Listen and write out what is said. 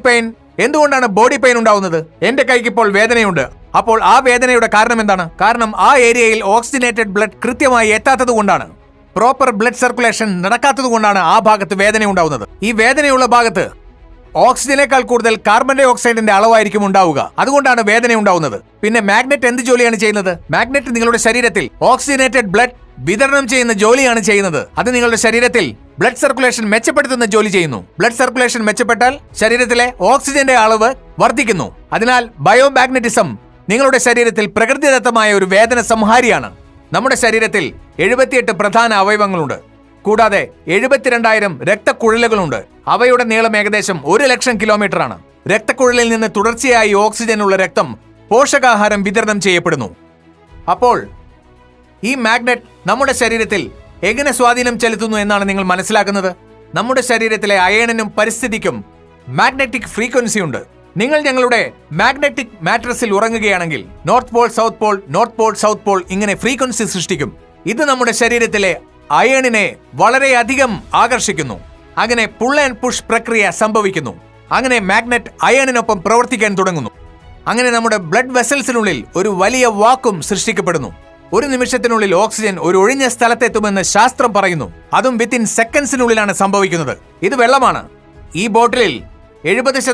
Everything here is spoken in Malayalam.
പെയിൻ. എന്തുകൊണ്ടാണ് ബോഡി പെയിൻ ഉണ്ടാവുന്നത്? എന്റെ കൈക്ക് ഇപ്പോൾ വേദനയുണ്ട്. അപ്പോൾ ആ വേദനയുടെ കാരണം എന്താണ്? കാരണം ആ ഏരിയയിൽ ഓക്സിജനേറ്റഡ് ബ്ലഡ് കൃത്യമായി എത്താത്തത് കൊണ്ടാണ്. പ്രോപ്പർ ബ്ലഡ് സർക്കുലേഷൻ നടക്കാത്തത് കൊണ്ടാണ് ആ ഭാഗത്ത് വേദന ഉണ്ടാവുന്നത്. ഈ വേദനയുള്ള ഭാഗത്ത് ഓക്സിജനേക്കാൾ കൂടുതൽ കാർബൺ ഡൈ ഓക്സൈഡിന്റെ അളവായിരിക്കും ഉണ്ടാവുക. അതുകൊണ്ടാണ് വേദന ഉണ്ടാവുന്നത്. പിന്നെ മാഗ്നറ്റ് എന്ത് ജോലിയാണ് ചെയ്യുന്നത്? മാഗ്നറ്റ് നിങ്ങളുടെ ശരീരത്തിൽ ഓക്സിജനേറ്റഡ് ബ്ലഡ് വിതരണം ചെയ്യുന്ന ജോലിയാണ് ചെയ്യുന്നത്. അത് നിങ്ങളുടെ ശരീരത്തിൽ ബ്ലഡ് സർക്കുലേഷൻ മെച്ചപ്പെടുത്തുന്ന ജോലി ചെയ്യുന്നു. ബ്ലഡ് സർക്കുലേഷൻ മെച്ചപ്പെട്ടാൽ ശരീരത്തിലെ ഓക്സിജന്റെ അളവ് വർദ്ധിക്കുന്നു. അതിനാൽ ബയോമാഗ്നറ്റിസം നിങ്ങളുടെ ശരീരത്തിൽ പ്രകൃതിദത്തമായ ഒരു വേദന സംഹാരിയാണ്. നമ്മുടെ ശരീരത്തിൽ 78 പ്രധാന അവയവങ്ങളുണ്ട്. കൂടാതെ 72,000 രക്തക്കുഴലുകളുണ്ട്. അവയുടെ നീളം ഏകദേശം 1,00,000 കിലോമീറ്റർ ആണ്. രക്തക്കുഴലിൽ നിന്ന് തുടർച്ചയായി ഓക്സിജനുള്ള രക്തം പോഷകാഹാരം വിതരണം ചെയ്യപ്പെടുന്നു. അപ്പോൾ ഈ മാഗ്നറ്റ് നമ്മുടെ ശരീരത്തിൽ എങ്ങനെ സ്വാധീനം ചെലുത്തുന്നു എന്നാണ് നിങ്ങൾ മനസ്സിലാക്കുന്നത്? നമ്മുടെ ശരീരത്തിലെ അയണിനും പരിസ്ഥിതിക്കും മാഗ്നറ്റിക് ഫ്രീക്വൻസി ഉണ്ട്. നിങ്ങൾ ഞങ്ങളുടെ മാഗ്നറ്റിക് മാട്രസിൽ ഉറങ്ങുകയാണെങ്കിൽ north pole, south pole, north pole, south pole ഇങ്ങനെ ഫ്രീക്വൻസി സൃഷ്ടിക്കും. ഇത് നമ്മുടെ ശരീരത്തിലെ അയണിനെ വളരെയധികം ആകർഷിക്കുന്നു. അങ്ങനെ പുൾ ആൻഡ് പുഷ് പ്രക്രിയ സംഭവിക്കുന്നു. അങ്ങനെ മാഗ്നറ്റ് അയണിനൊപ്പം പ്രവർത്തിക്കാൻ തുടങ്ങുന്നു. അങ്ങനെ നമ്മുടെ ബ്ലഡ് വെസൽസിനുള്ളിൽ ഒരു വലിയ വാക്വം സൃഷ്ടിക്കപ്പെടുന്നു. ഒരു നിമിഷത്തിനുള്ളിൽ ഓക്സിജൻ ഒരു ഒഴിഞ്ഞ സ്ഥലത്തെത്തുമെന്ന് ശാസ്ത്രം പറയുന്നു. അതും വിത്തിൻ സെക്കൻഡ്സിനുള്ളിലാണ് സംഭവിക്കുന്നത്. ഇത് വെള്ളമാണ്. ഈ ബോട്ടിലിൽ 70%